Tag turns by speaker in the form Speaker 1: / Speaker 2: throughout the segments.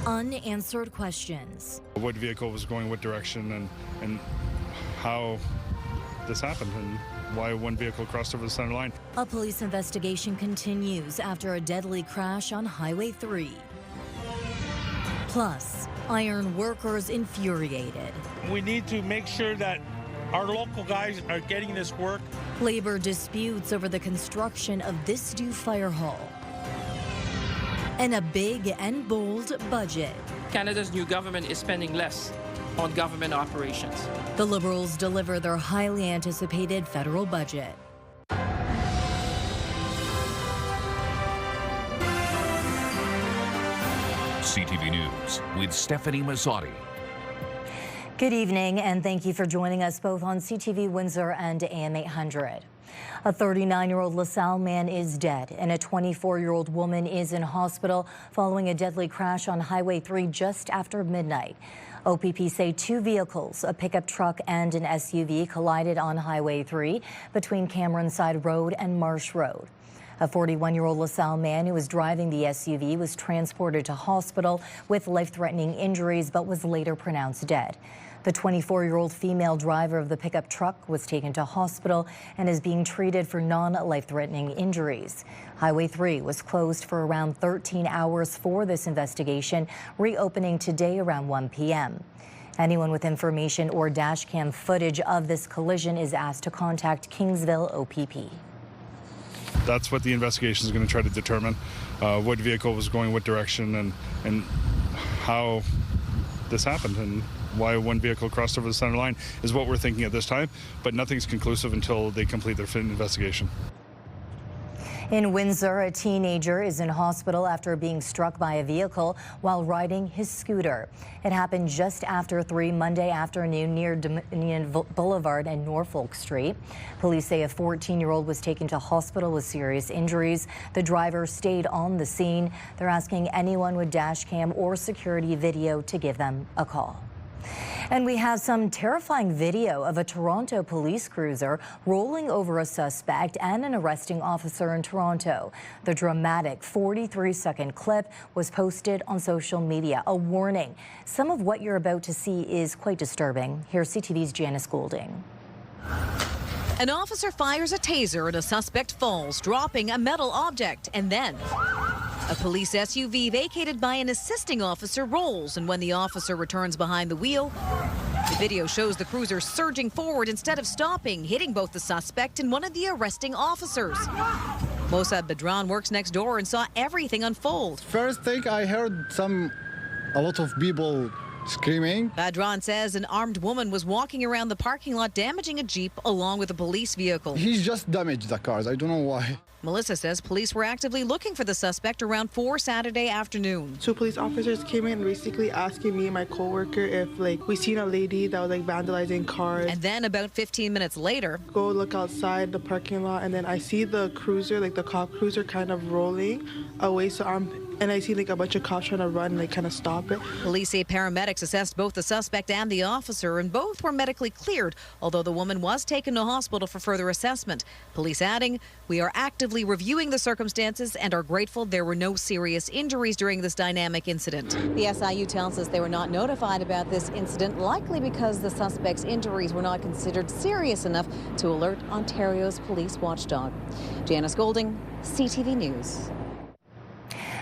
Speaker 1: Unanswered questions.
Speaker 2: What vehicle was going what direction and how this happened and why one vehicle crossed over the center line.
Speaker 1: A police investigation continues after a deadly crash on Highway 3. Plus, iron workers infuriated.
Speaker 3: We need to make sure that our local guys are getting this work.
Speaker 1: Labor disputes over the construction of this new fire hall. And a big and bold budget.
Speaker 4: Canada's new government is spending less on government operations.
Speaker 1: The Liberals deliver their highly anticipated federal budget.
Speaker 5: CTV News with Stefanie Masotti.
Speaker 1: Good evening, and thank you for joining us both on CTV Windsor and AM 800. A 39-year-old LaSalle man is dead, and a 24-year-old woman is in hospital following a deadly crash on Highway 3 just after midnight. OPP say two vehicles, a pickup truck and an SUV, collided on Highway 3 between Cameron Side Road and Marsh Road. A 41-year-old LaSalle man who was driving the SUV was transported to hospital with life-threatening injuries but was later pronounced dead. The 24-year-old female driver of the pickup truck was taken to hospital and is being treated for non-life-threatening injuries. Highway 3 was closed for around 13 hours for this investigation, reopening today around 1 p.m. Anyone with information or dash cam footage of this collision is asked to contact Kingsville OPP.
Speaker 2: That's what the investigation is going to try to determine, what vehicle was going what direction and how this happened and why one vehicle crossed over the center line is what we're thinking at this time, but nothing's conclusive until they complete their investigation.
Speaker 1: In Windsor, a teenager is in hospital after being struck by a vehicle while riding his scooter. It happened just after 3 Monday afternoon near Dominion Boulevard and Norfolk Street. Police say a 14-year-old was taken to hospital with serious injuries. The driver stayed on the scene. They're asking anyone with dash cam or security video to give them a call. And we have some terrifying video of a Toronto police cruiser rolling over a suspect and an arresting officer in Toronto. The dramatic 43-second clip was posted on social media. A warning, some of what you're about to see is quite disturbing. Here's CTV's Janice Goulding.
Speaker 6: An officer fires a taser and a suspect falls, dropping a metal object, and then a police SUV vacated by an assisting officer rolls, and when the officer returns behind the wheel, the video shows the cruiser surging forward instead of stopping, hitting both the suspect and one of the arresting officers. Mossad Bedran works next door and saw everything unfold.
Speaker 7: First thing I heard a lot of people screaming.
Speaker 6: Badran says an armed woman was walking around the parking lot damaging a Jeep along with a police vehicle.
Speaker 7: He just damaged the cars. I don't know why.
Speaker 6: Melissa says police were actively looking for the suspect around 4 Saturday afternoon.
Speaker 8: Two police officers came in basically asking me and my coworker if we seen a lady that was vandalizing cars.
Speaker 6: And then about 15 minutes later,
Speaker 8: go look outside the parking lot, and then I see the cruiser, the cop cruiser, kind of rolling away. And I see a bunch of cops trying to run and kind of stop it.
Speaker 6: Police say paramedics assessed both the suspect and the officer, and both were medically cleared, although the woman was taken to hospital for further assessment. Police adding, we are actively reviewing the circumstances and are grateful there were no serious injuries during this dynamic incident.
Speaker 9: The SIU tells us they were not notified about this incident, likely because the suspect's injuries were not considered serious enough to alert Ontario's police watchdog. Janice Goulding, CTV News.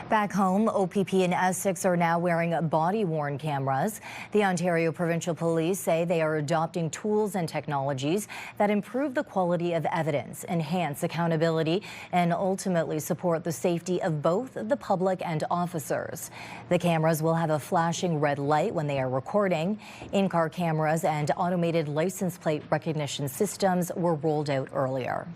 Speaker 1: Back home, OPP and Essex are now wearing body-worn cameras. The Ontario Provincial Police say they are adopting tools and technologies that improve the quality of evidence, enhance accountability, and ultimately support the safety of both the public and officers. The cameras will have a flashing red light when they are recording. In-car cameras and automated license plate recognition systems were rolled out earlier.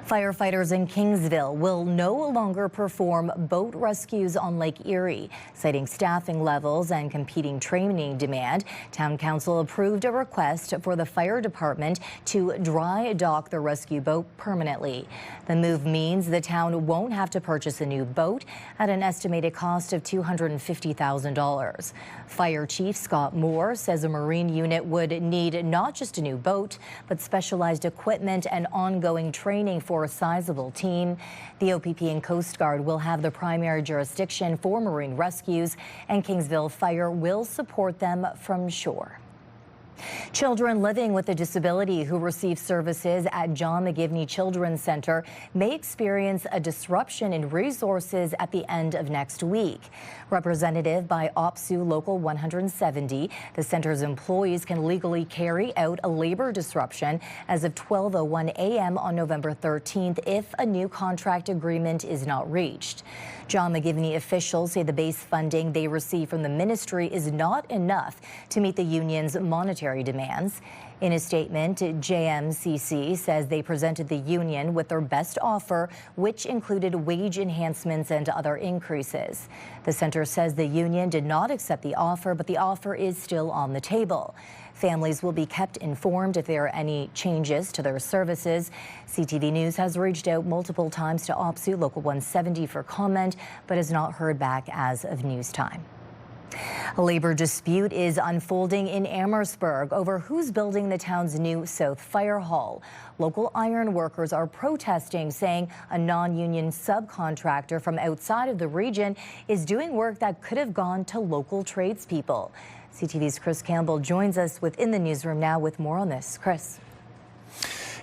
Speaker 1: Firefighters in Kingsville will no longer perform boat rescues on Lake Erie. Citing staffing levels and competing training demand, Town Council approved a request for the fire department to dry dock the rescue boat permanently. The move means the town won't have to purchase a new boat at an estimated cost of $250,000. Fire Chief Scott Moore says a marine unit would need not just a new boat, but specialized equipment and ongoing training training for a sizable team. The OPP and Coast Guard will have the primary jurisdiction for marine rescues, and Kingsville Fire will support them from shore. Children living with a disability who receive services at John McGivney Children's Center may experience a disruption in resources at the end of next week. Representative by OPSU Local 170, the center's employees can legally carry out a labor disruption as of 12:01 a.m. on November 13th if a new contract agreement is not reached. John McGivney officials say the base funding they receive from the ministry is not enough to meet the union's monetary demands. In a statement, JMCC says they presented the union with their best offer, which included wage enhancements and other increases. The center says the union did not accept the offer, but the offer is still on the table. Families will be kept informed if there are any changes to their services. CTV News has reached out multiple times to OPSU Local 170 for comment, but has not heard back as of news time. A labor dispute is unfolding in Amherstburg over who's building the town's new South Fire Hall. Local iron workers are protesting, saying a non-union subcontractor from outside of the region is doing work that could have gone to local tradespeople. CTV's Chris Campbell joins us within the newsroom now with more on this. Chris.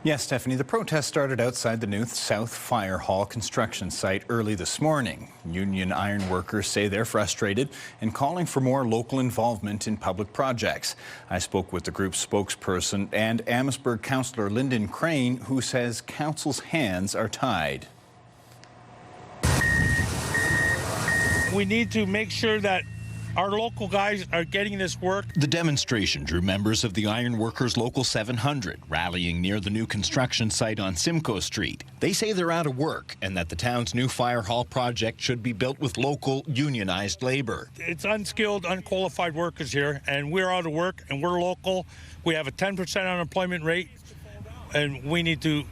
Speaker 10: Yes, Stephanie, the protest started outside the new South Fire Hall construction site early this morning. Union iron workers say they're frustrated and calling for more local involvement in public projects. I spoke with the group's spokesperson and Amherstburg councillor Lyndon Crane, who says council's hands are tied.
Speaker 3: We need to make sure that our local guys are getting this work.
Speaker 11: The demonstration drew members of the Iron Workers Local 700, rallying near the new construction site on Simcoe Street. They say they're out of work and that the town's new fire hall project should be built with local, unionized labor.
Speaker 3: It's unskilled, unqualified workers here, and we're out of work, and we're local. We have a 10% unemployment rate, and we need to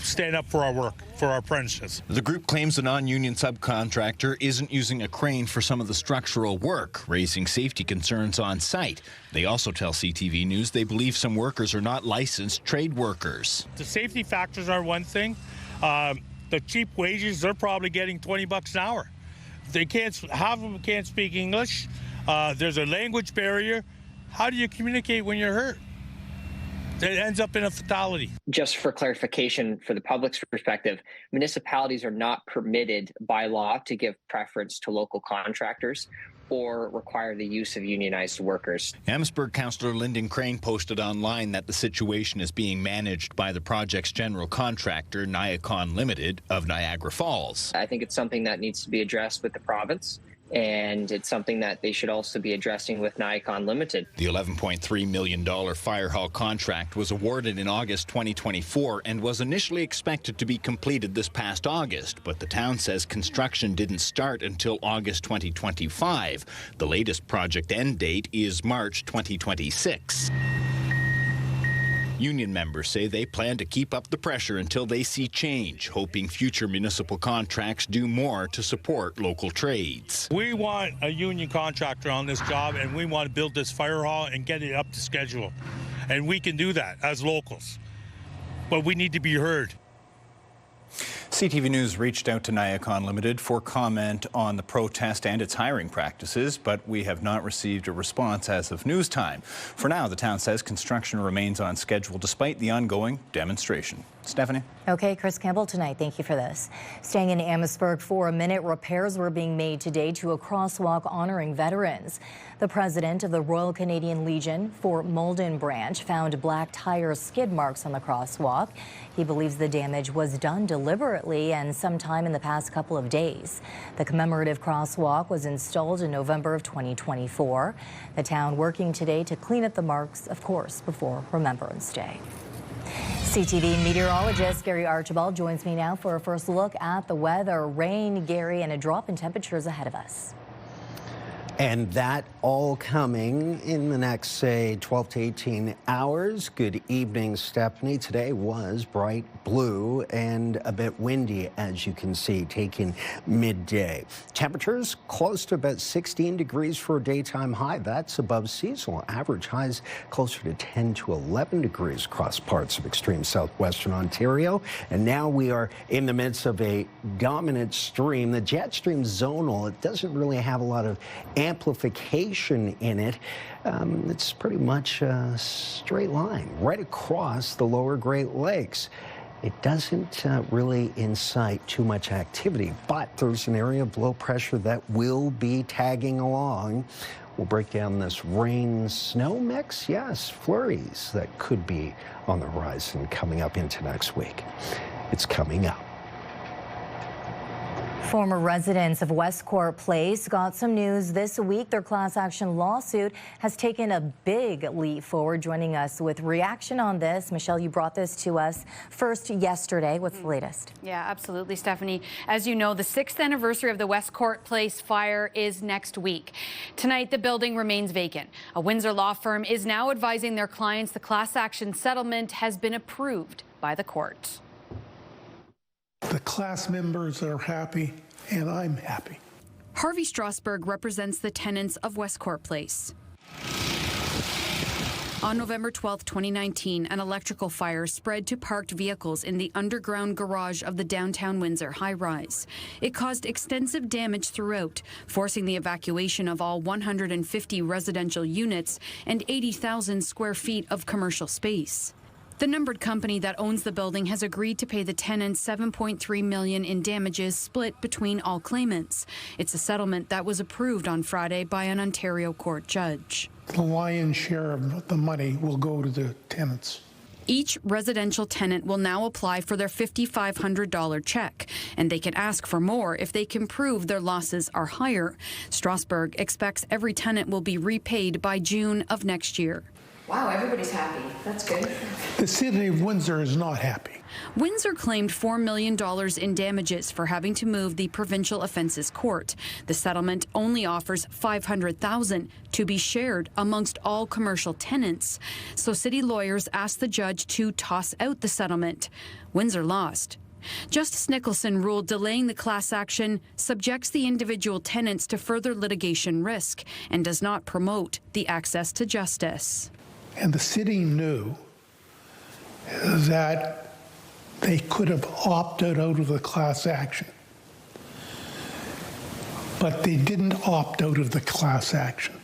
Speaker 3: stand up for our work, for our apprentices.
Speaker 11: The group claims a non-union subcontractor isn't using a crane for some of the structural work, raising safety concerns on site. They also tell CTV News they believe some workers are not licensed trade workers.
Speaker 3: The safety factors are one thing. The cheap wages, they're probably getting $20 an hour. They can't, half of them can't speak English. There's a language barrier. How do you communicate when you're hurt? It ends up in a fatality.
Speaker 12: Just for clarification, for the public's perspective, municipalities are not permitted by law to give preference to local contractors or require the use of unionized workers.
Speaker 11: Amherstburg councillor Lyndon Crane posted online that the situation is being managed by the project's general contractor, Niacon Limited of Niagara Falls.
Speaker 12: I think it's something that needs to be addressed with the province, and it's something that they should also be addressing with Niacon Limited.
Speaker 11: The $11.3 million fire hall contract was awarded in August 2024 and was initially expected to be completed this past August, but the town says construction didn't start until August 2025. The latest project end date is March 2026. Union members say they plan to keep up the pressure until they see change, hoping future municipal contracts do more to support local trades.
Speaker 3: We want a union contractor on this job, and we want to build this fire hall and get it up to schedule. And we can do that as locals, but we need to be heard.
Speaker 10: CTV News reached out to Niacon Limited for comment on the protest and its hiring practices, but we have not received a response as of news time. For now, the town says construction remains on schedule despite the ongoing demonstration. Stefanie?
Speaker 1: Okay, Chris Campbell tonight. Thank you for this. Staying in Amherstburg for a minute, repairs were being made today to a crosswalk honoring veterans. The president of the Royal Canadian Legion Fort Malden branch found black tire skid marks on the crosswalk. He believes the damage was done deliberately and sometime in the past couple of days. The commemorative crosswalk was installed in November of 2024. The town working today to clean up the marks, of course, before Remembrance Day. CTV meteorologist Gary Archibald joins me now for a first look at the weather. Rain, Gary, and a drop in temperatures ahead of us.
Speaker 13: And that all coming in the next, say, 12 to 18 hours. Good evening, Stefanie. Today was bright blue and a bit windy, as you can see, taking midday. Temperatures close to about 16 degrees for a daytime high. That's above seasonal. Average highs closer to 10 to 11 degrees across parts of extreme southwestern Ontario. And now we are in the midst of a dominant stream. The jet stream zonal, it doesn't really have a lot of amplification in it. It's pretty much a straight line right across the lower Great Lakes. It doesn't really incite too much activity, but there's an area of low pressure that will be tagging along. We'll break down this rain-snow mix. Yes, flurries that could be on the horizon coming up into next week. It's coming up.
Speaker 1: Former residents of Westcourt Place got some news this week. Their class action lawsuit has taken a big leap forward. Joining us with reaction on this, Michelle, you brought this to us first yesterday. What's the latest?
Speaker 14: Yeah, absolutely, Stefanie. As you know, the 6th anniversary of the Westcourt Place fire is next week. Tonight, the building remains vacant. A Windsor law firm is now advising their clients the class action settlement has been approved by the court.
Speaker 15: The class members are happy, and I'm happy.
Speaker 14: Harvey Strasberg represents the tenants of Westcourt Place. On November 12, 2019, an electrical fire spread to parked vehicles in the underground garage of the downtown Windsor high-rise. It caused extensive damage throughout, forcing the evacuation of all 150 residential units and 80,000 square feet of commercial space. The numbered company that owns the building has agreed to pay the tenants $7.3 million in damages split between all claimants. It's a settlement that was approved on Friday by an Ontario court judge.
Speaker 15: The lion's share of the money will go to the tenants.
Speaker 14: Each residential tenant will now apply for their $5,500 check, and they can ask for more if they can prove their losses are higher. Strasberg expects every tenant will be repaid by June of next year.
Speaker 16: Wow, everybody's happy. That's good.
Speaker 15: The city of Windsor is not happy.
Speaker 14: Windsor claimed $4 million in damages for having to move the provincial offences court. The settlement only offers $500,000 to be shared amongst all commercial tenants. So city lawyers asked the judge to toss out the settlement. Windsor lost. Justice Nicholson ruled delaying the class action subjects the individual tenants to further litigation risk and does not promote the access to justice.
Speaker 15: And the city knew that they could have opted out of the class action. But they didn't opt out of the class action.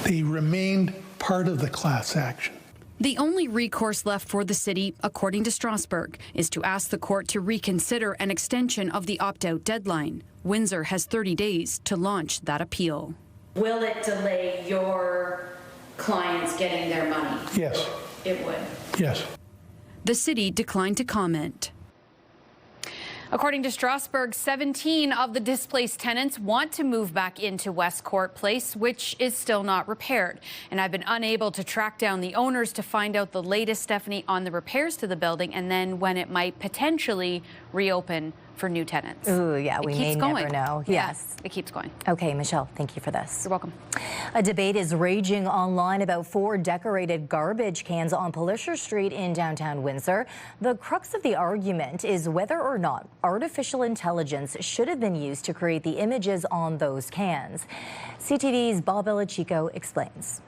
Speaker 15: They remained part of the class action.
Speaker 14: The only recourse left for the city, according to Strasberg, is to ask the court to reconsider an extension of the opt-out deadline. Windsor has 30 days to launch that appeal.
Speaker 16: Will it delay your clients getting their money?
Speaker 15: Yes.
Speaker 16: It would.
Speaker 15: Yes.
Speaker 14: The city declined to comment.
Speaker 16: According to Strasberg, 17 of the displaced tenants want to move back into Westcourt Place, which is still not repaired. And I've been unable to track down the owners to find out the latest, Stefanie, on the repairs to the building and then when it might potentially reopen for new tenants.
Speaker 1: Ooh, yeah, we may never know. Yes.
Speaker 16: It keeps going.
Speaker 1: Okay, Michelle, thank you for this.
Speaker 16: You're welcome.
Speaker 1: A debate is raging online about 4 decorated garbage cans on Polisher Street in downtown Windsor. The crux of the argument is whether or not artificial intelligence should have been used to create the images on those cans. CTV's Bob Elachico explains.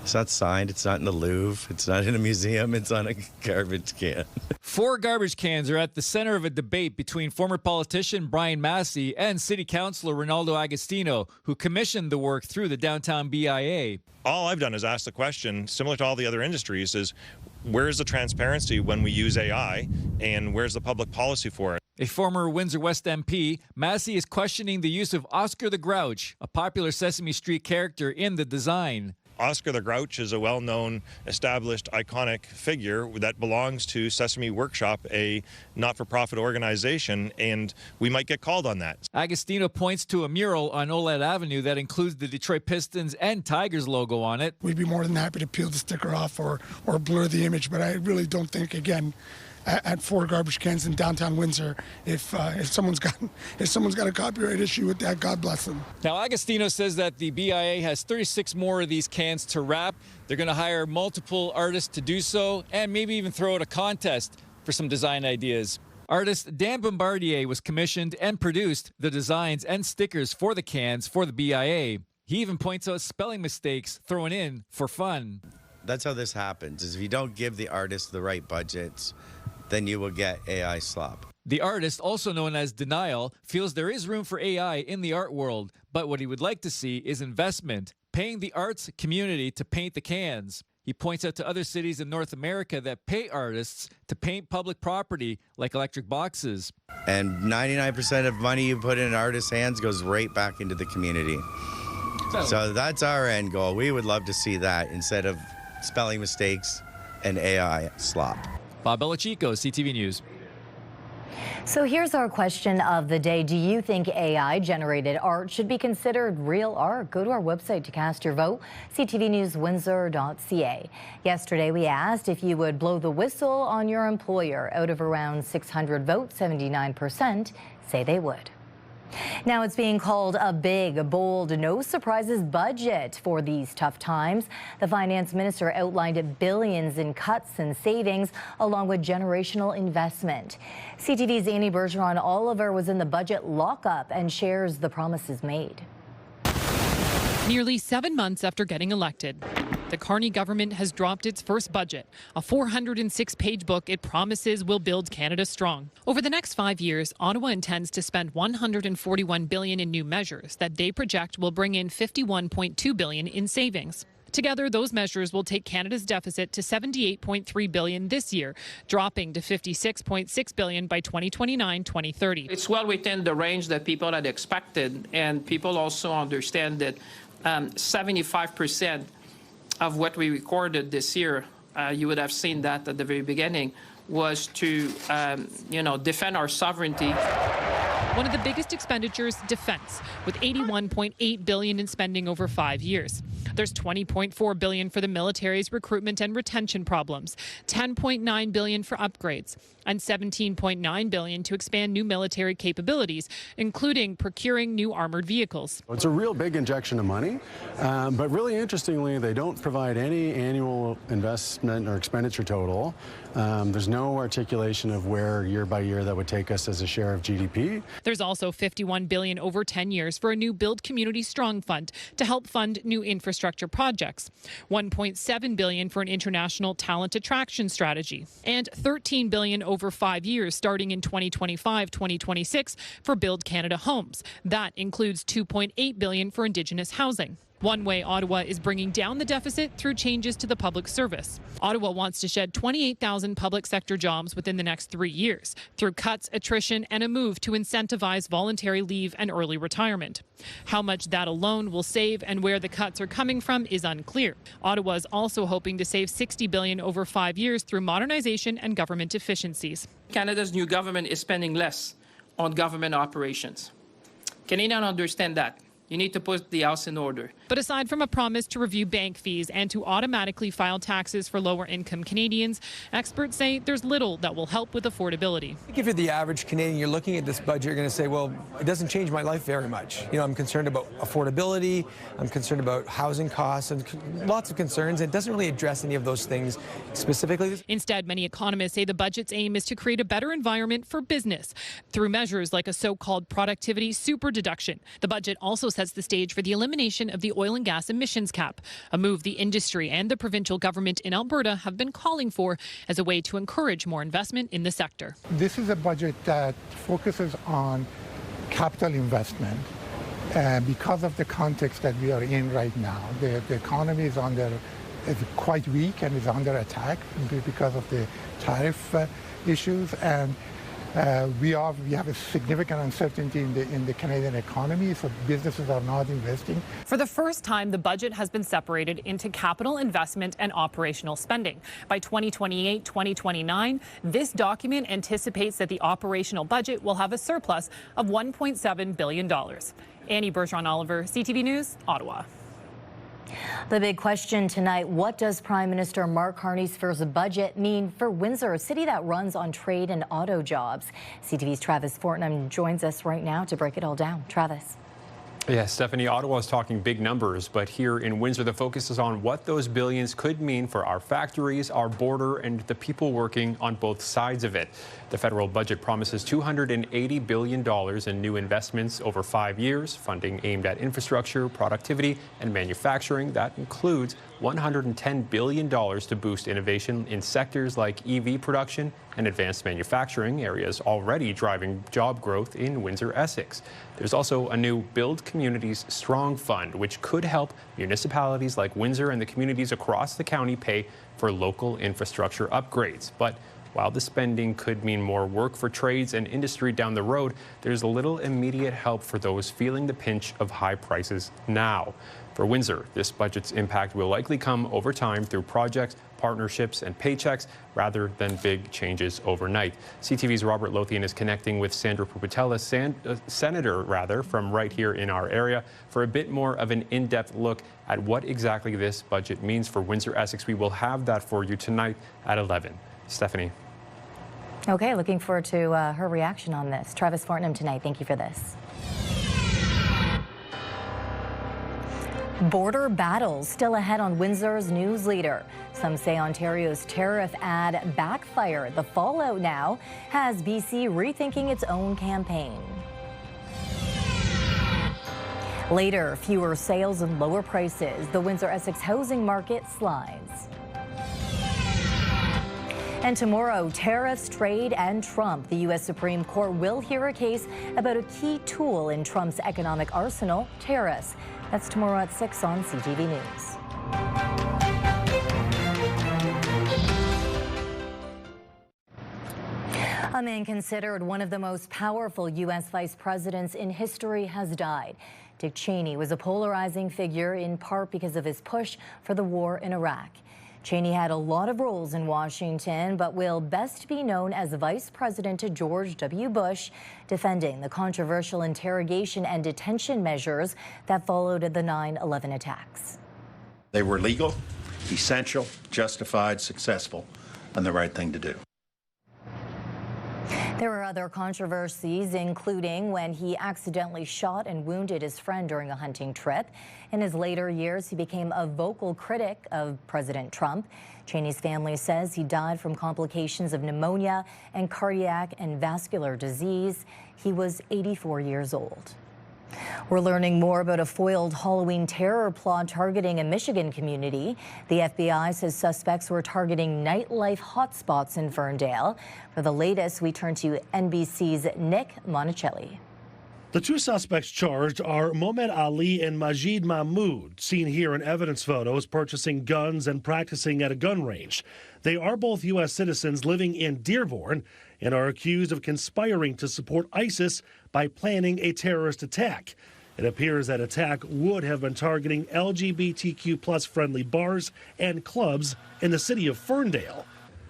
Speaker 17: It's not signed, it's not in the Louvre, it's not in a museum, it's on a garbage can.
Speaker 18: 4 garbage cans are at the center of a debate between former politician Brian Massey and City Councillor Ronaldo Agostino, who commissioned the work through the downtown BIA.
Speaker 19: All I've done is ask the question, similar to all the other industries, is where's the transparency when we use AI and where's the public policy for it?
Speaker 18: A former Windsor West MP, Massey is questioning the use of Oscar the Grouch, a popular Sesame Street character, in the design.
Speaker 19: Oscar the Grouch is a well-known, established, iconic figure that belongs to Sesame Workshop, a not-for-profit organization, and we might get called on that.
Speaker 18: Agostino points to a mural on Oled Avenue that includes the Detroit Pistons and Tigers logo on it.
Speaker 20: We'd be more than happy to peel the sticker off or blur the image, but I really don't think, again, at 4 garbage cans in downtown Windsor. If someone's got a copyright issue with that, God bless them.
Speaker 18: Now, Agostino says that the BIA has 36 more of these cans to wrap. They're going to hire multiple artists to do so and maybe even throw out a contest for some design ideas. Artist Dan Bombardier was commissioned and produced the designs and stickers for the cans for the BIA. He even points out spelling mistakes thrown in for fun.
Speaker 17: That's how this happens, is if you don't give the artist the right budgets, then you will get AI slop.
Speaker 18: The artist, also known as Denial, feels there is room for AI in the art world, but what he would like to see is investment, paying the arts community to paint the cans. He points out to other cities in North America that pay artists to paint public property like electric boxes.
Speaker 17: And 99% of money you put in an artist's hands goes right back into the community. So that's our end goal. We would love to see that instead of spelling mistakes and AI slop.
Speaker 18: Bob Belichico, CTV News.
Speaker 1: So here's our question of the day. Do you think AI-generated art should be considered real art? Go to our website to cast your vote, ctvnewswindsor.ca. Yesterday, we asked if you would blow the whistle on your employer. Out of around 600 votes, 79% say they would. Now it's being called a big, bold, no surprises budget for these tough times. The finance minister outlined billions in cuts and savings, along with generational investment. CTV's Annie Bergeron-Oliver was in the budget lockup and shares the promises made.
Speaker 21: Nearly 7 months after getting elected, the Carney government has dropped its first budget, a 406-page book it promises will build Canada strong. Over the next 5 years, Ottawa intends to spend $141 billion in new measures that they project will bring in $51.2 billion in savings. Together, those measures will take Canada's deficit to $78.3 billion this year, dropping to $56.6 billion by 2029-2030.
Speaker 4: It's well within the range that people had expected, and people also understand that 75% of what we recorded this year, you would have seen that at the very beginning, was to, defend our sovereignty.
Speaker 21: One of the biggest expenditures, defense, with $81.8 billion in spending over 5 years. There's $20.4 billion for the military's recruitment and retention problems, $10.9 billion for upgrades, and $17.9 billion to expand new military capabilities, including procuring new armored vehicles.
Speaker 22: It's a real big injection of money, but really interestingly, they don't provide any annual investment or expenditure total. There's no articulation of where year by year that would take us as a share of GDP.
Speaker 21: There's also $51 billion over 10 years for a new Build Community Strong Fund to help fund new infrastructure projects, $1.7 billion for an international talent attraction strategy, and $13 billion over 5 years starting in 2025-2026 for Build Canada Homes. That includes $2.8 billion for Indigenous housing. One way Ottawa is bringing down the deficit through changes to the public service. Ottawa wants to shed 28,000 public sector jobs within the next 3 years through cuts, attrition, and a move to incentivize voluntary leave and early retirement. How much that alone will save and where the cuts are coming from is unclear. Ottawa is also hoping to save $60 billion over 5 years through modernization and government efficiencies.
Speaker 4: Canada's new government is spending less on government operations. Canadians understand that. You need to put the house in order.
Speaker 21: But aside from a promise to review bank fees and to automatically file taxes for lower-income Canadians, experts say there's little that will help with affordability.
Speaker 23: If you're the average Canadian, you're looking at this budget, you're going to say, well, it doesn't change my life very much. I'm concerned about affordability, I'm concerned about housing costs, and lots of concerns. It doesn't really address any of those things specifically.
Speaker 21: Instead, many economists say the budget's aim is to create a better environment for business through measures like a so-called productivity super deduction. The budget also sets the stage for the elimination of the oil and gas emissions cap, a move the industry and the provincial government in Alberta have been calling for as a way to encourage more investment in the sector.
Speaker 15: This is a budget that focuses on capital investment because of the context that we are in right now. The economy is quite weak and is under attack because of the tariff issues, and we have a significant uncertainty in the Canadian economy, so businesses are not investing.
Speaker 21: For the first time, the budget has been separated into capital investment and operational spending. By 2028-2029, this document anticipates that the operational budget will have a surplus of $1.7 billion. Annie Bergeron-Oliver, CTV News, Ottawa.
Speaker 1: The big question tonight, what does Prime Minister Mark Carney's first budget mean for Windsor, a city that runs on trade and auto jobs? CTV's Travis Fortnum joins us right now to break it all down. Travis.
Speaker 2: Yes, Stefanie, Ottawa is talking big numbers, but here in Windsor, the focus is on what those billions could mean for our factories, our border, and the people working on both sides of it. The federal budget promises $280 billion in new investments over 5 years, funding aimed at infrastructure, productivity, and manufacturing. That includes $110 billion to boost innovation in sectors like EV production and advanced manufacturing, areas already driving job growth in Windsor-Essex. There's also a new Build Communities Strong Fund, which could help municipalities like Windsor and the communities across the county pay for local infrastructure upgrades. But while the spending could mean more work for trades and industry down the road, there's little immediate help for those feeling the pinch of high prices now. For Windsor, this budget's impact will likely come over time through projects, partnerships, and paychecks rather than big changes overnight. CTV's Robert Lothian is connecting with Sandra Pupatella, senator from right here in our area, for a bit more of an in-depth look at what exactly this budget means for Windsor-Essex. We will have that for you tonight at 11. Stefanie.
Speaker 1: Okay, looking forward to her reaction on this. Travis Fortnum tonight, thank you for this. Border battles still ahead on Windsor's news leader. Some say Ontario's tariff ad backfired. The fallout now has BC rethinking its own campaign. Later, fewer sales and lower prices. The Windsor-Essex housing market slides. And tomorrow, tariffs, trade, and Trump. The U.S. Supreme Court will hear a case about a key tool in Trump's economic arsenal, tariffs. That's tomorrow at 6 on CTV News. A man considered one of the most powerful U.S. vice presidents in history has died. Dick Cheney was a polarizing figure in part because of his push for the war in Iraq. Cheney had a lot of roles in Washington, but will best be known as vice president to George W. Bush, defending the controversial interrogation and detention measures that followed the 9/11 attacks.
Speaker 5: They were legal, essential, justified, successful, and the right thing to do.
Speaker 1: There were other controversies, including when he accidentally shot and wounded his friend during a hunting trip. In his later years, he became a vocal critic of President Trump. Cheney's family says he died from complications of pneumonia and cardiac and vascular disease. He was 84 years old. We're learning more about a foiled Halloween terror plot targeting a Michigan community. The FBI says suspects were targeting nightlife hotspots in Ferndale. For the latest, we turn to NBC's Nick Monticelli.
Speaker 7: The two suspects charged are Mohamed Ali and Majid Mahmoud, seen here in evidence photos purchasing guns and practicing at a gun range. They are both U.S. citizens living in Dearborn and are accused of conspiring to support ISIS by planning a terrorist attack. It appears that attack would have been targeting LGBTQ+ friendly bars and clubs in the city of Ferndale.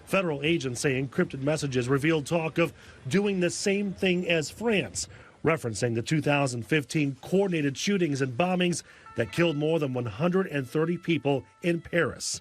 Speaker 7: Federal agents say encrypted messages revealed talk of doing the same thing as France, referencing the 2015 coordinated shootings and bombings that killed more than 130 people in Paris.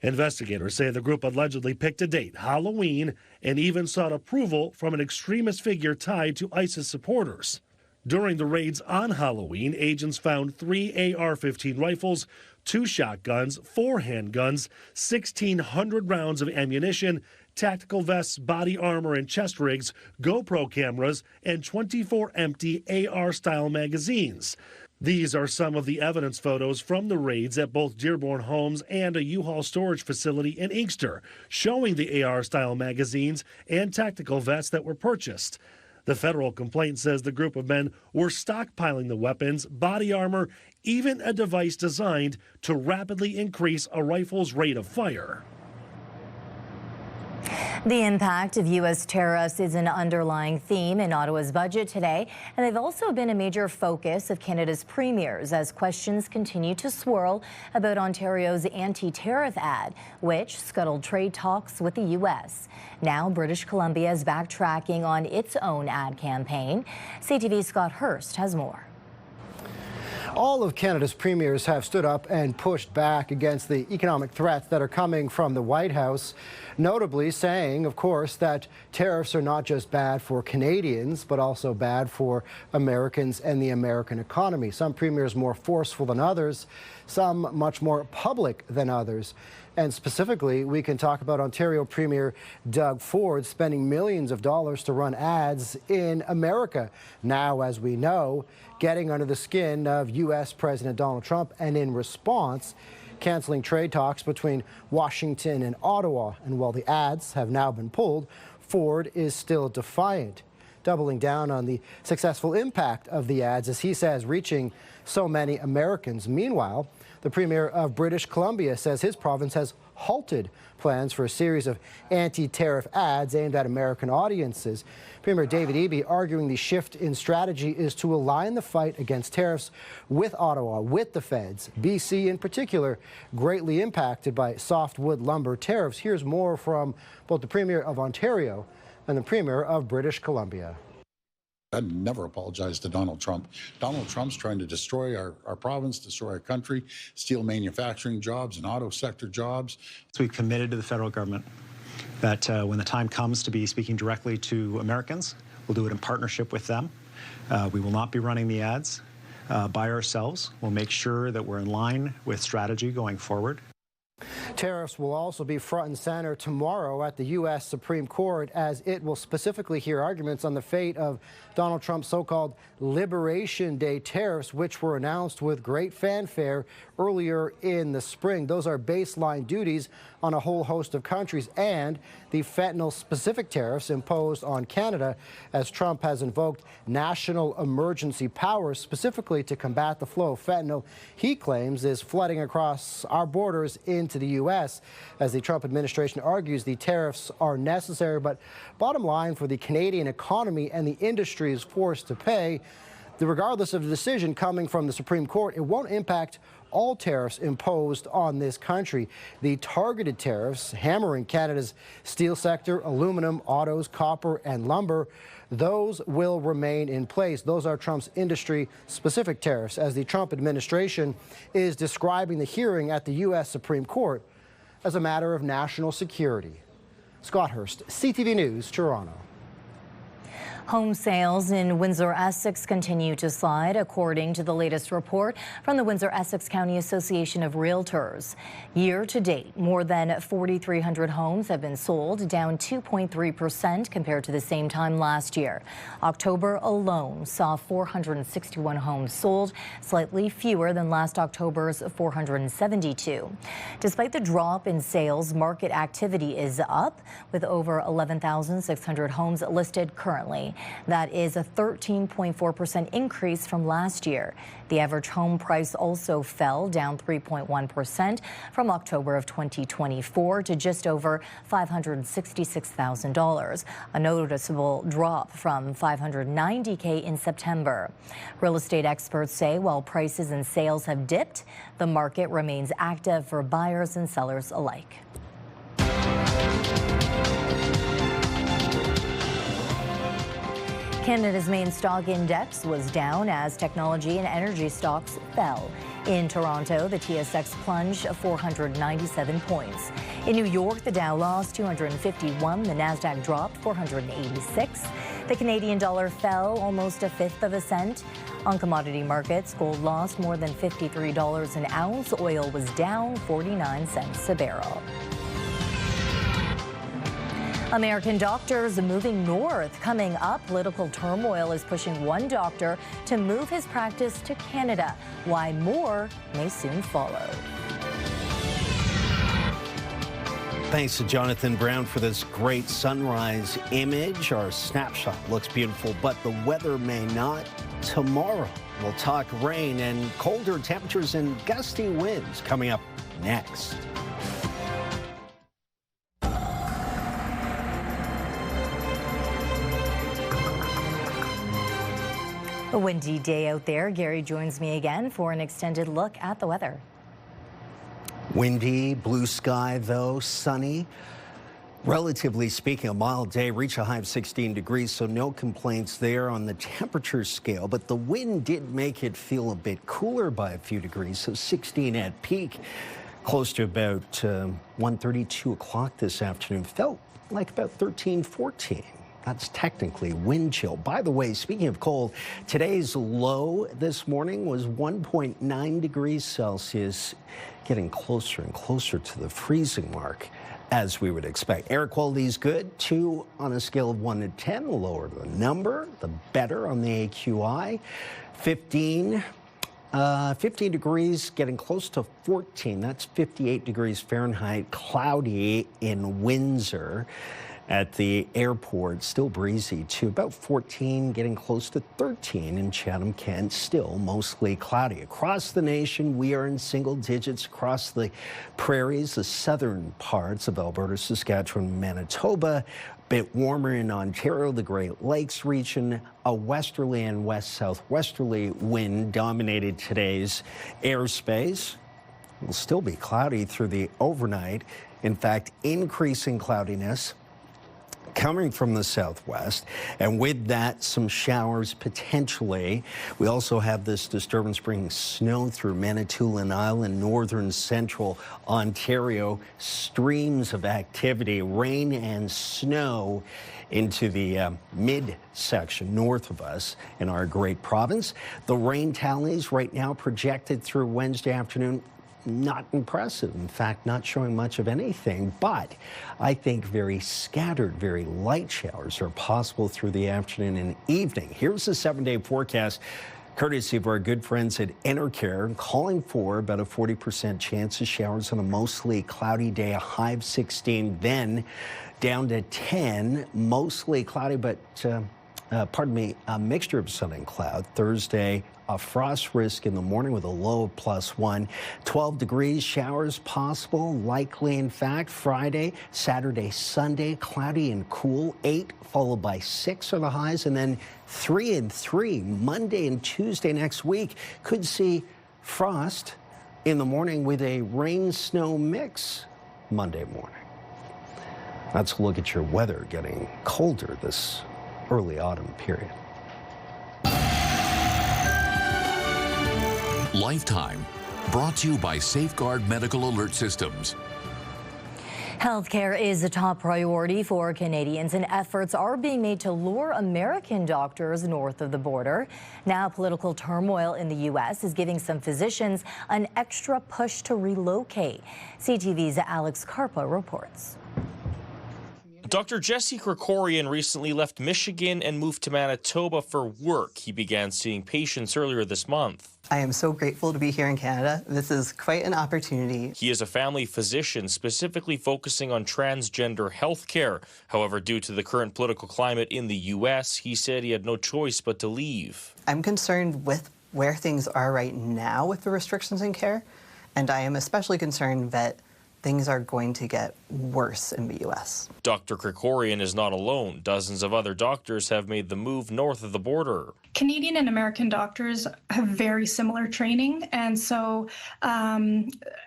Speaker 7: Investigators say the group allegedly picked a date, Halloween, and even sought approval from an extremist figure tied to ISIS supporters. During the raids on Halloween, agents found 3 AR-15 rifles, 2 shotguns, 4 handguns, 1,600 rounds of ammunition, tactical vests, body armor and chest rigs, GoPro cameras, and 24 empty AR-style magazines. These are some of the evidence photos from the raids at both Dearborn homes and a U-Haul storage facility in Inkster, showing the AR-style magazines and tactical vests that were purchased. The federal complaint says the group of men were stockpiling the weapons, body armor, even a device designed to rapidly increase a rifle's rate of fire.
Speaker 1: The impact of U.S. tariffs is an underlying theme in Ottawa's budget today, and they've also been a major focus of Canada's premiers as questions continue to swirl about Ontario's anti-tariff ad, which scuttled trade talks with the U.S. Now, British Columbia is backtracking on its own ad campaign. CTV's Scott Hurst has more.
Speaker 6: All of Canada's premiers have stood up and pushed back against the economic threats that are coming from the White House, notably saying, of course, that tariffs are not just bad for Canadians, but also bad for Americans and the American economy. Some premiers more forceful than others, some much more public than others. And specifically, we can talk about Ontario Premier Doug Ford spending millions of dollars to run ads in America. Now, as we know, getting under the skin of U.S. President Donald Trump, and in response, canceling trade talks between Washington and Ottawa. And while the ads have now been pulled, Ford is still defiant, doubling down on the successful impact of the ads, as he says, reaching so many Americans. Meanwhile, the Premier of British Columbia says his province has halted plans for a series of anti-tariff ads aimed at American audiences. Premier David Eby arguing the shift in strategy is to align the fight against tariffs with Ottawa, with the feds. BC in particular, greatly impacted by softwood lumber tariffs. Here's more from both the Premier of Ontario and the Premier of British Columbia.
Speaker 8: I'd never apologize to Donald Trump. Donald Trump's trying to destroy our province, destroy our country, steal manufacturing jobs and auto sector jobs.
Speaker 9: So we've committed to the federal government that when the time comes to be speaking directly to Americans, we'll do it in partnership with them. We will not be running the ads by ourselves. We'll make sure that we're in line with strategy going forward.
Speaker 6: Tariffs will also be front and center tomorrow at the U.S. Supreme Court, as it will specifically hear arguments on the fate of Donald Trump's so-called Liberation Day tariffs, which were announced with great fanfare earlier in the spring. Those are baseline duties on a whole host of countries, and the fentanyl-specific tariffs imposed on Canada, as Trump has invoked national emergency powers specifically to combat the flow of fentanyl he claims is flooding across our borders into the U.S. As the Trump administration argues, the tariffs are necessary, but bottom line for the Canadian economy and the industry is forced to pay. Regardless of the decision coming from the Supreme Court, it won't impact all tariffs imposed on this country. The targeted tariffs hammering Canada's steel sector, aluminum, autos, copper, and lumber, those will remain in place. Those are Trump's industry-specific tariffs, as the Trump administration is describing the hearing at the U.S. Supreme Court as a matter of national security. Scott Hurst, CTV News, Toronto.
Speaker 1: Home sales in Windsor-Essex continue to slide, according to the latest report from the Windsor-Essex County Association of Realtors. Year to date, more than 4,300 homes have been sold, down 2.3% compared to the same time last year. October alone saw 461 homes sold, slightly fewer than last October's 472. Despite the drop in sales, market activity is up, with over 11,600 homes listed currently. That is a 13.4% increase from last year. The average home price also fell, down 3.1% from October of 2024 to just over $566,000, a noticeable drop from $590K in September. Real estate experts say while prices and sales have dipped, the market remains active for buyers and sellers alike. Canada's main stock index was down as technology and energy stocks fell. In Toronto, the TSX plunged 497 points. In New York, the Dow lost 251, the Nasdaq dropped 486. The Canadian dollar fell almost a fifth of a cent. On commodity markets, gold lost more than $53 an ounce. Oil was down 49 cents a barrel. American doctors moving north. Coming up, political turmoil is pushing one doctor to move his practice to Canada. Why more may soon follow.
Speaker 13: Thanks to Jonathan Brown for this great sunrise image. Our snapshot looks beautiful, but the weather may not. Tomorrow, we'll talk rain and colder temperatures and gusty winds coming up next.
Speaker 1: A windy day out there. Gary joins me again for an extended look at the weather.
Speaker 13: Windy, blue sky though, sunny. Relatively speaking, a mild day, reach a high of 16 degrees, so no complaints there on the temperature scale. But the wind did make it feel a bit cooler by a few degrees, so 16 at peak, close to about 1:30, 2 o'clock this afternoon. Felt like about 13, 14. That's technically wind chill. By the way, speaking of cold, today's low this morning was 1.9 degrees Celsius, getting closer and closer to the freezing mark, as we would expect. Air quality is good. 2 on a scale of 1 to 10. The lower the number, the better on the AQI. 15 degrees, getting close to 14. That's 58 degrees Fahrenheit. Cloudy in Windsor. At the airport, still breezy to about 14, getting close to 13 in Chatham-Kent, still mostly cloudy. Across the nation, we are in single digits across the prairies, the southern parts of Alberta, Saskatchewan, Manitoba. A bit warmer in Ontario, the Great Lakes region. A westerly and west-southwesterly wind dominated today's airspace. It will still be cloudy through the overnight. In fact, increasing cloudiness coming from the southwest, and with that, some showers potentially. We also have this disturbance bringing snow through Manitoulin Island, northern central Ontario. Streams of activity, rain and snow into the mid-section north of us in our great province. The rain tallies right now projected through Wednesday afternoon, not impressive. In fact, not showing much of anything, but I think very scattered, very light showers are possible through the afternoon and evening. Here's the 7-day forecast, courtesy of our good friends at Enercare, calling for about a 40% chance of showers on a mostly cloudy day, a high of 16, then down to 10, mostly cloudy, but a mixture of sun and cloud. Thursday, a frost risk in the morning with a low of +1. 12 degrees, showers possible, likely in fact. Friday, Saturday, Sunday, cloudy and cool. 8 followed by 6 are the highs, and then 3 and 3. Monday and Tuesday next week could see frost in the morning with a rain-snow mix Monday morning. Let's look at your weather getting colder this early autumn period.
Speaker 3: Lifetime, brought to you by Safeguard Medical Alert Systems.
Speaker 1: Healthcare is a top priority for Canadians, and efforts are being made to lure American doctors north of the border. Now, political turmoil in the U.S. is giving some physicians an extra push to relocate. CTV's Alex Karpa reports.
Speaker 11: Dr. Jesse Krikorian recently left Michigan and moved to Manitoba for work. He began seeing patients earlier this month.
Speaker 12: I am so grateful to be here in Canada. This is quite an opportunity.
Speaker 11: He is a family physician specifically focusing on transgender health care. However, due to the current political climate in the U.S., he said he had no choice but to leave.
Speaker 12: I'm concerned with where things are right now with the restrictions in care, and I am especially concerned that things are going to get worse in the U.S.
Speaker 11: Dr. Krikorian is not alone. Dozens of other doctors have made the move north of the border.
Speaker 24: Canadian and American doctors have very similar training, and so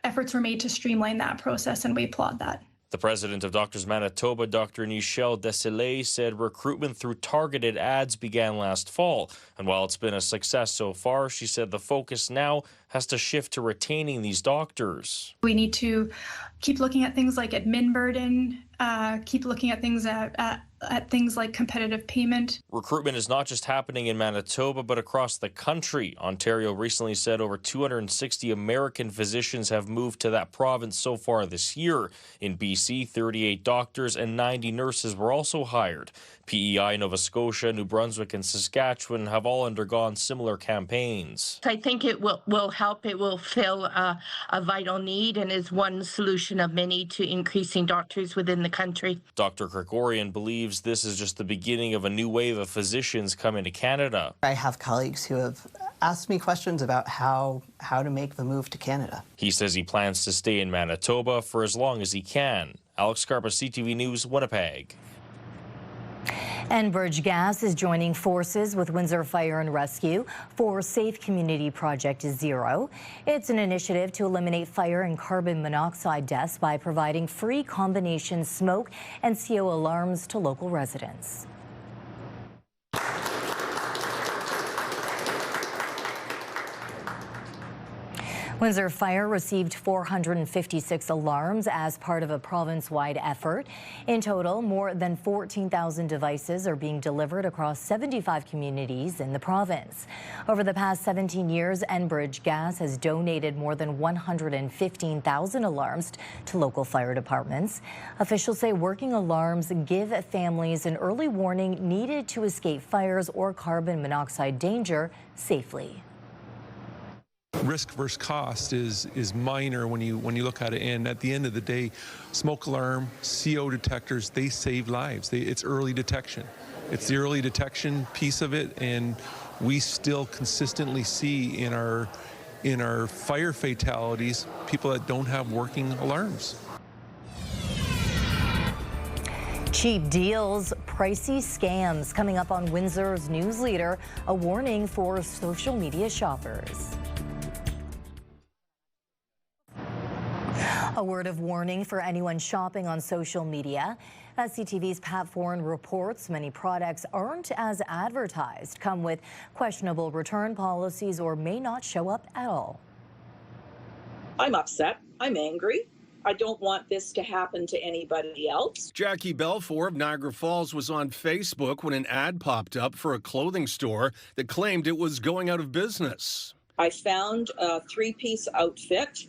Speaker 24: efforts were made to streamline that process, and we applaud that.
Speaker 11: The president of Doctors Manitoba, Dr. Nichelle Desilets, said recruitment through targeted ads began last fall. And while it's been a success so far, she said the focus now has to shift to retaining these doctors.
Speaker 24: We need to keep looking at things like admin burden, keep looking at things things like competitive payment.
Speaker 11: Recruitment is not just happening in Manitoba, but across the country. Ontario recently said over 260 American physicians have moved to that province so far this year. In BC, 38 doctors and 90 nurses were also hired. PEI, Nova Scotia, New Brunswick, and Saskatchewan have all undergone similar campaigns.
Speaker 25: I think it will help. It will fill a vital need and is one solution of many to increasing doctors within the country.
Speaker 11: Dr. Krikorian believes this is just the beginning of a new wave of physicians coming to Canada.
Speaker 12: I have colleagues who have asked me questions about how to make the move to Canada.
Speaker 11: He says he plans to stay in Manitoba for as long as he can. Alex Karpa, CTV News, Winnipeg.
Speaker 1: Enbridge Gas is joining forces with Windsor Fire and Rescue for Safe Community Project Zero. It's an initiative to eliminate fire and carbon monoxide deaths by providing free combination smoke and CO alarms to local residents. Windsor Fire received 456 alarms as part of a province-wide effort. In total, more than 14,000 devices are being delivered across 75 communities in the province. Over the past 17 years, Enbridge Gas has donated more than 115,000 alarms to local fire departments. Officials say working alarms give families an early warning needed to escape fires or carbon monoxide danger safely.
Speaker 10: Risk versus cost is minor when you look at it, and at the end of the day, smoke alarm, CO detectors, they save lives. It's early detection. It's the early detection piece of it, and we still consistently see in our fire fatalities people that don't have working alarms.
Speaker 1: Cheap deals, pricey scams. Coming up on Windsor's News Leader, a warning for social media shoppers. A word of warning for anyone shopping on social media. As CTV's Pat Foran reports, many products aren't as advertised, come with questionable return policies, or may not show up at all.
Speaker 14: I'm upset. I'm angry. I don't want this to happen to anybody else.
Speaker 16: Jackie Belfour of Niagara Falls was on Facebook when an ad popped up for a clothing store that claimed it was going out of business.
Speaker 14: I found a three-piece outfit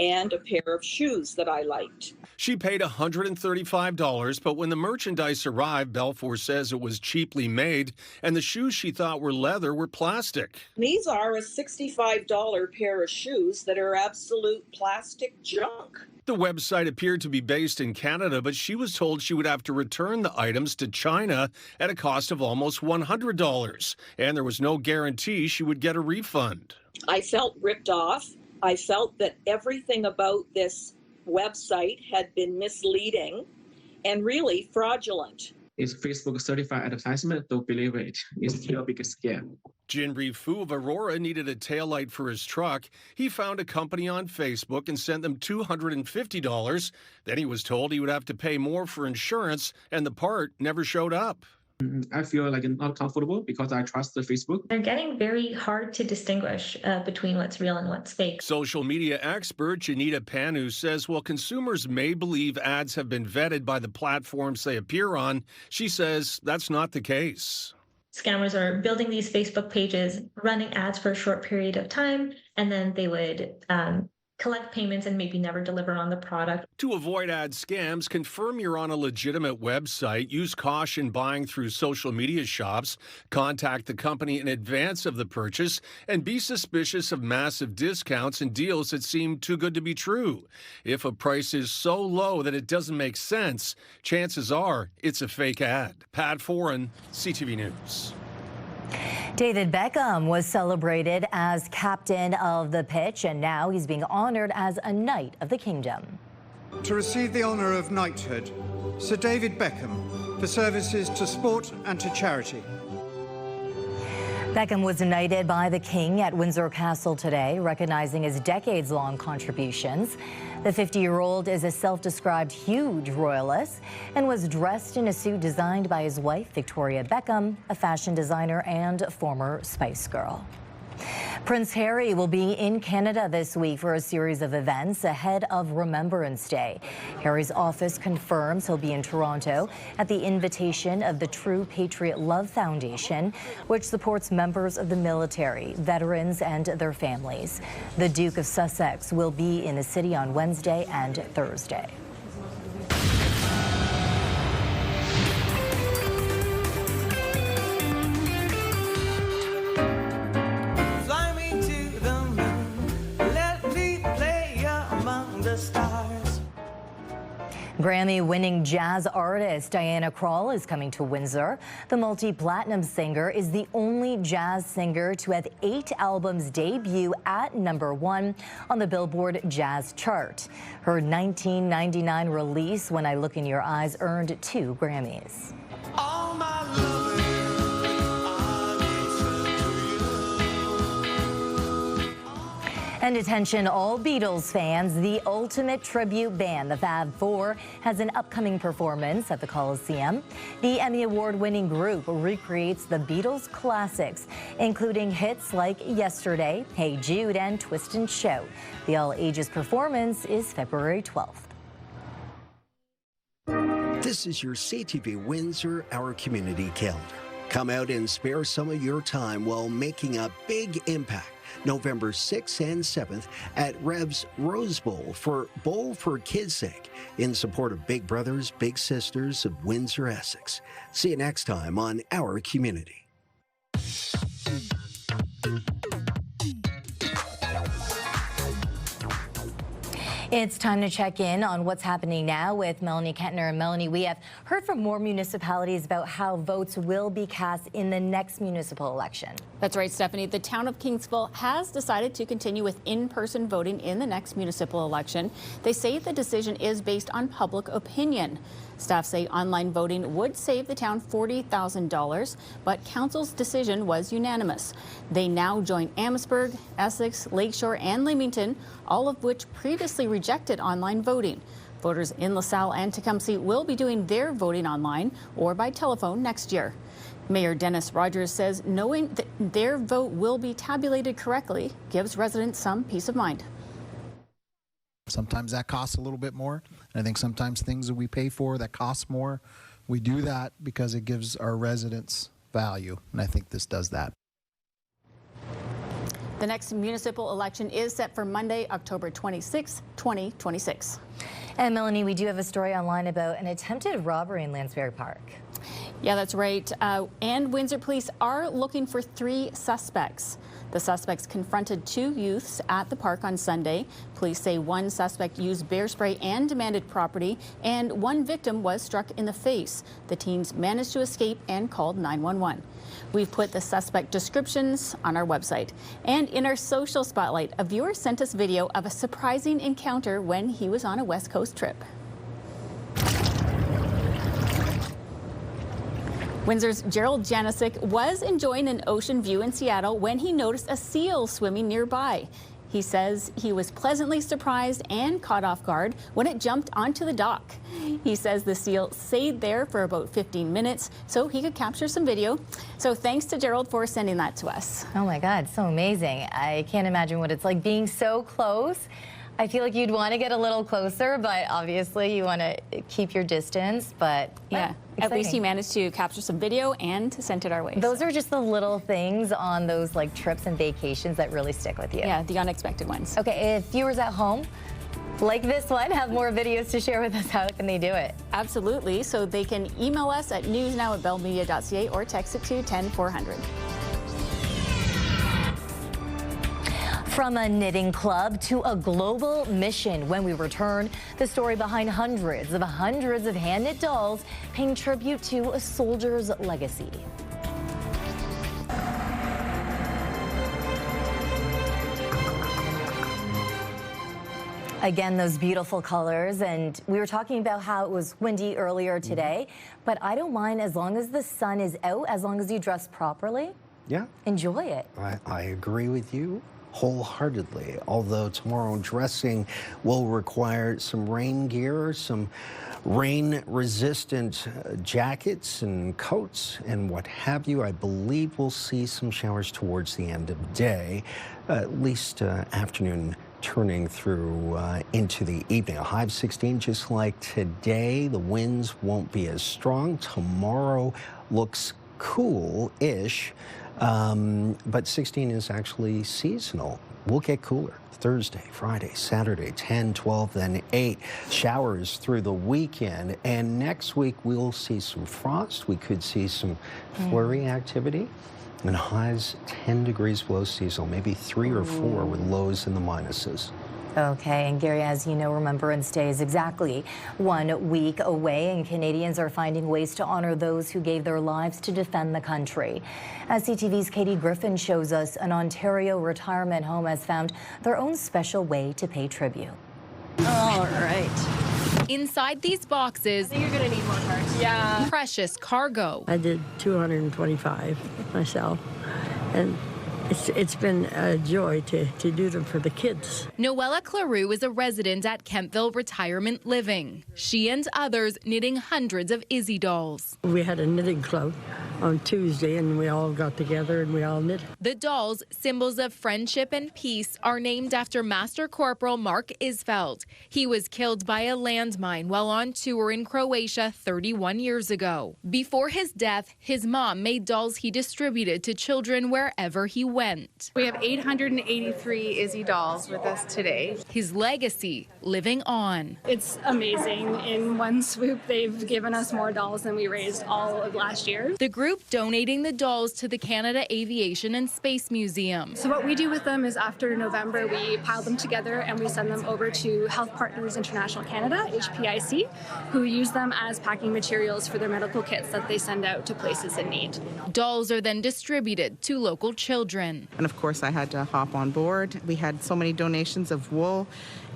Speaker 14: and a pair of shoes that I liked.
Speaker 16: She paid $135, but when the merchandise arrived, Belfour says it was cheaply made, and the shoes she thought were leather were plastic.
Speaker 14: These are a $65 pair of shoes that are absolute plastic junk.
Speaker 16: The website appeared to be based in Canada, but she was told she would have to return the items to China at a cost of almost $100, and there was no guarantee she would get a refund.
Speaker 14: I felt ripped off. I felt that everything about this website had been misleading and really fraudulent.
Speaker 19: It's Facebook certified advertisement. Don't believe it. It's still a big scam.
Speaker 16: Jinri Fu of Aurora needed a taillight for his truck. He found a company on Facebook and sent them $250. Then he was told he would have to pay more for insurance, and the part never showed up.
Speaker 19: I feel like not comfortable because I trust the Facebook.
Speaker 20: They're getting very hard to distinguish between what's real and what's fake.
Speaker 16: Social media expert Janita Panu says while consumers may believe ads have been vetted by the platforms they appear on, she says that's not the case.
Speaker 20: Scammers are building these Facebook pages, running ads for a short period of time, and then they would collect payments and maybe never deliver on the product.
Speaker 16: To avoid ad scams, confirm you're on a legitimate website, use caution buying through social media shops, contact the company in advance of the purchase, and be suspicious of massive discounts and deals that seem too good to be true. If a price is so low that it doesn't make sense, chances are it's a fake ad. Pat Foran, CTV News.
Speaker 1: David Beckham was celebrated as captain of the pitch, and now he's being honored as a Knight of the Kingdom.
Speaker 26: To receive the honour of knighthood, Sir David Beckham, for services to sport and to charity.
Speaker 1: Beckham was knighted by the King at Windsor Castle today, recognizing his decades-long contributions. The 50-year-old is a self-described huge royalist and was dressed in a suit designed by his wife, Victoria Beckham, a fashion designer and former Spice Girl. Prince Harry will be in Canada this week for a series of events ahead of Remembrance Day. Harry's office confirms he'll be in Toronto at the invitation of the True Patriot Love Foundation, which supports members of the military, veterans, and their families. The Duke of Sussex will be in the city on Wednesday and Thursday. Grammy-winning jazz artist Diana Krall is coming to Windsor. The multi-platinum singer is the only jazz singer to have 8 albums debut at #1 on the Billboard Jazz chart. Her 1999 release, When I Look in Your Eyes, earned 2 Grammys.
Speaker 27: All my
Speaker 1: And attention all Beatles fans, the ultimate tribute band, the Fab Four, has an upcoming performance at the Coliseum. The Emmy Award-winning group recreates the Beatles classics, including hits like Yesterday, Hey Jude, and Twist and Shout. The all-ages performance is February 12th.
Speaker 13: This is your CTV Windsor, our community calendar. Come out and spare some of your time while making a big impact. November 6th and 7th at Rev's Rose Bowl for Kids' Sake in support of Big Brothers, Big Sisters of Windsor, Essex. See you next time on Our Community.
Speaker 1: It's time to check in on what's happening now with Melanie Kentner. And Melanie, we have heard from more municipalities about how votes will be cast in the next municipal election.
Speaker 4: That's right, Stephanie. The town of Kingsville has decided to continue with in-person voting in the next municipal election. They say the decision is based on public opinion. Staff say online voting would save the town $40,000, but council's decision was unanimous. They now join Amherstburg, Essex, Lakeshore, and Leamington, all of which previously rejected online voting. Voters in LaSalle and Tecumseh will be doing their voting online or by telephone next year. Mayor Dennis Rogers says knowing that their vote will be tabulated correctly gives residents some peace of mind.
Speaker 15: Sometimes that costs a little bit more, and I think sometimes things that we pay for that cost more, we do that because it gives our residents value, and I think this does that.
Speaker 4: The next municipal election is set for Monday, October 26, 2026.
Speaker 1: And Melanie, we do have a story online about an attempted robbery in Lansbury Park.
Speaker 4: Yeah, that's right. And Windsor police are looking for 3 suspects. The suspects confronted 2 youths at the park on Sunday. Police say one suspect used bear spray and demanded property, and one victim was struck in the face. The teens managed to escape and called 911. We've put the suspect descriptions on our website. And in our social spotlight, a viewer sent us video of a surprising encounter when he was on a West Coast trip. Windsor's Gerald Janisic was enjoying an ocean view in Seattle when he noticed a seal swimming nearby. He says he was pleasantly surprised and caught off guard when it jumped onto the dock. He says the seal stayed there for about 15 minutes so he could capture some video. So thanks to Gerald for sending that to us.
Speaker 1: Oh my God, so amazing. I can't imagine what it's like being so close. I feel like you'd want to get a little closer, but obviously you want to keep your distance, but
Speaker 4: yeah. At least he managed to capture some video and sent it our way.
Speaker 1: Those are just the little things on those like trips and vacations that really stick with you.
Speaker 4: Yeah, the unexpected ones.
Speaker 1: Okay, if viewers at home like this one have more videos to share with us, how can they do it?
Speaker 4: Absolutely. So they can email us at newsnow@bellmedia.ca or text it to 10400.
Speaker 1: From a knitting club to a global mission. When we return, the story behind hundreds of hand-knit dolls paying tribute to a soldier's legacy. Again, those beautiful colors, and we were talking about how it was windy earlier today, but I don't mind as long as the sun is out, as long as you dress properly.
Speaker 13: Yeah.
Speaker 1: Enjoy it.
Speaker 13: I agree with you wholeheartedly, although tomorrow dressing will require some rain gear, some rain-resistant jackets and coats and what have you. I believe we'll see some showers towards the end of the day, at least afternoon turning through into the evening. A high of 16, just like today. The winds won't be as strong. Tomorrow looks cool-ish. But 16 is actually seasonal. We'll get cooler Thursday, Friday, Saturday, 10, 12, then 8. Showers through the weekend. And next week, we'll see some frost. We could see some flurry activity. And highs 10 degrees below seasonal, maybe 3 or 4 with lows in the minuses.
Speaker 1: Okay, and Gary, as you know, Remembrance Day is exactly 1 week away, and Canadians are finding ways to honor those who gave their lives to defend the country. As CTV's Katie Griffin shows us, an Ontario retirement home has found their own special way to pay tribute.
Speaker 17: All right. Inside these boxes,
Speaker 18: I think you're gonna need more cards.
Speaker 17: Yeah. Precious cargo.
Speaker 18: I did 225 myself, and
Speaker 2: It's been a joy to do them for the kids.
Speaker 17: Noella Claroux is a resident at Kentville Retirement Living. She and others knitting hundreds of Izzy dolls.
Speaker 2: We had a knitting club on Tuesday, and we all got together and we all knit.
Speaker 17: The dolls, symbols of friendship and peace, are named after Master Corporal Mark Isfeld. He was killed by a landmine while on tour in Croatia 31 years ago. Before his death, his mom made dolls he distributed to children wherever he went.
Speaker 5: We have 883 Izzy dolls with us today.
Speaker 17: His legacy living on.
Speaker 5: It's amazing. In one swoop, they've given us more dolls than we raised all of last year.
Speaker 17: The group donating the dolls to the Canada Aviation and Space Museum.
Speaker 5: So what we do with them is after November, we pile them together and we send them over to Health Partners International Canada, HPIC, who use them as packing materials for their medical kits that they send out to places in need.
Speaker 17: Dolls are then distributed to local children.
Speaker 18: And of course, I had to hop on board. We had so many donations of wool,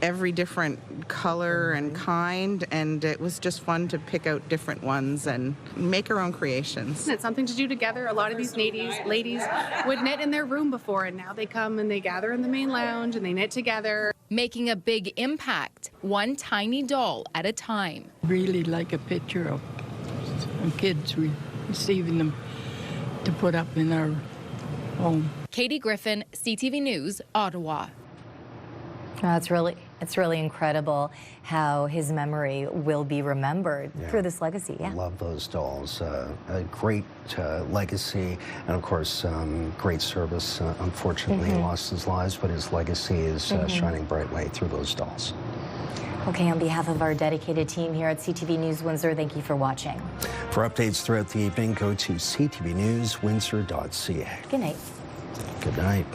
Speaker 18: every different color and kind, and it was just fun to pick out different ones and make our own creations.
Speaker 5: It's something to do together. A lot of these ladies would knit in their room before, and now they come and they gather in the main lounge and they knit together.
Speaker 17: Making a big impact, one tiny doll at a time.
Speaker 2: Really like a picture of kids receiving them to put up in our home.
Speaker 17: Katie Griffin, CTV News, Ottawa.
Speaker 1: It's really incredible how his memory will be remembered through this legacy. Yeah.
Speaker 13: Love those dolls. A great legacy, and of course, great service. Unfortunately, he lost his lives, but his legacy is shining brightly through those dolls.
Speaker 1: Okay, on behalf of our dedicated team here at CTV News Windsor, thank you for watching.
Speaker 13: For updates throughout the evening, go to ctvnewswindsor.ca.
Speaker 1: Good night.
Speaker 13: Good night.